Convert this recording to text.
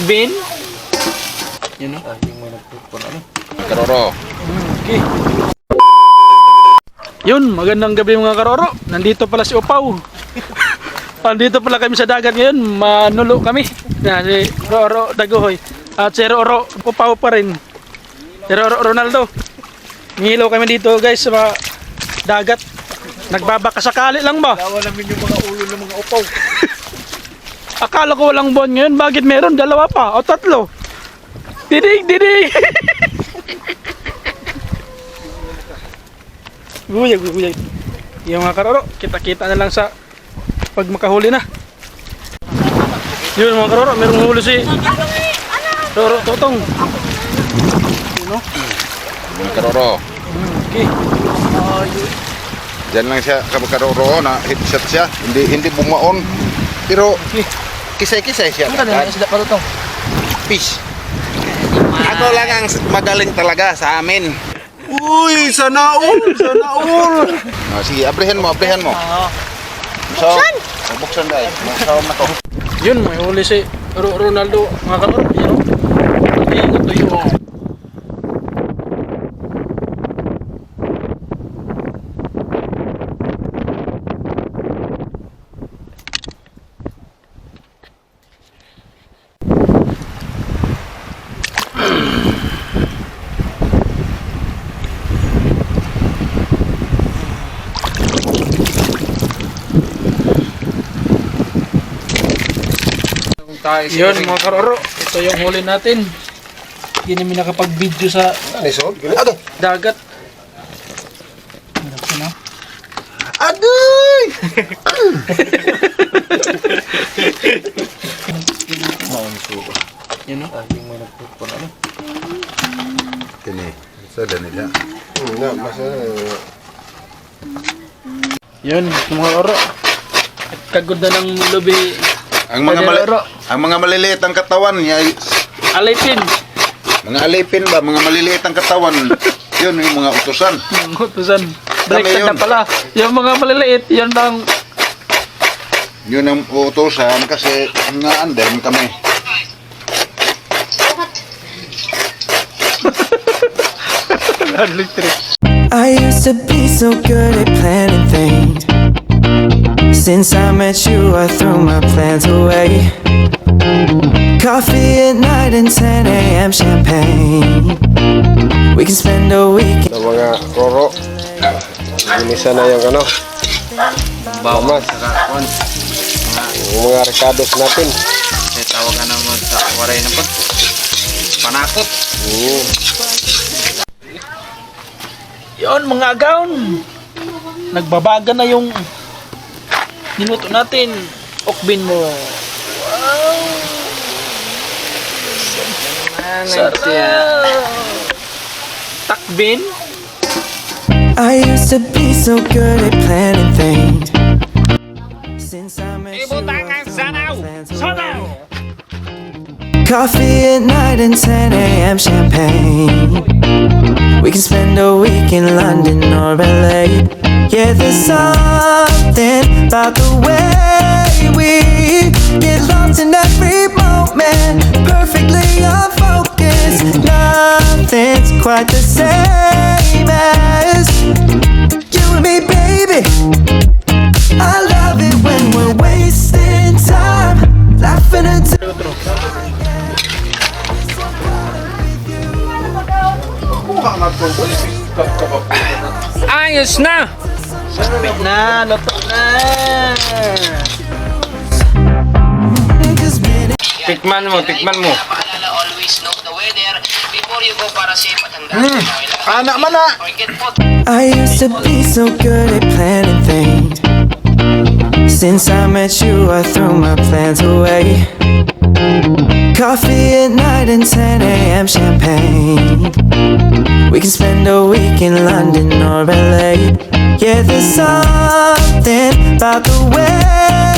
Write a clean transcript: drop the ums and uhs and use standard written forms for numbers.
Takbin. Yun o. Karoro. Okay. Yun, magandang gabi mga karoro. Nandito pala si Upaw. Nandito pala kami sa dagat ngayon. Manulo kami. Yan, si Roro Daguhoy. At si Roro Upaw pa rin. Si Roro Ronaldo. Nihilo kami dito guys sa mga dagat. Nagbabaka sakali lang ba? Tawa namin yung mga ulo ng mga upaw. Akala ko walang buwan ngayon. Bakit meron? Dalawa pa o tatlo? Dinig! Guyag. Yung mga karoro, kita-kita na lang sa pag makahuli na. Yun mga karoro, merong huli si Roro Totong. Yun o. Karoro. Okay. Diyan lang siya karoro na headshot siya. Hindi bumaon. Pero kisay-kisay siya. Ano kanina isda pa ito? Fish. Ako lang ang magaling talaga sa amin. Uy, sana all! Sige, abrihan mo. So, buksan dahil. Buksan na to. Yun, may huli si Ronaldo. Mga karoro, yun o. Ingat to yun. Yun mga karoro, ito yung huli natin. Hindi namin nakapag-video sa dagat. Agoy! Yun o. Kini, sa nila. Yun mga karoro. Kagod na ng lubi. Ang mga maliliit ang katawan niya, Alipin. mga alipin ba, mga maliliit ang katawan. Yun yung mga utusan. Utusan. Kami Baliktad na yun. pala. Yung mga maliliit, yun lang. Yun ang utusan kasi nga andem kami. I used to be so good at planning things. Since I met you, I threw my plans away. Coffee at night and 10 a.m. champagne. We can spend a week. Mga roro, ginisa na yung bawas, yung mga recados natin. Tawagan naman sa waray na po. Panakot. Yun mga agawn. Nagbabaga na yung niluto natin. Okbin mo. Wow. Sarap. Takbin. I used to be so good at planning things. Since I met you, I threw my plans away. Coffee at night and 10 a.m. champagne. We can spend a week in London or LA. Yeah, there's something about the way we get lost in every moment. Perfectly unfocused. Nothing's quite the same as you and me, baby. I love it when we're wasting time, laughing until Ayos na. Sakbit na. Luto na. Tikman mo. Always know the weather before you go para safe at handa. Anak mana! I used to be so good at planning things. Since I met you, I threw my plans away. Coffee at night and 10 a.m. champagne. We can spend a week in London or LA. Yeah, there's something about the way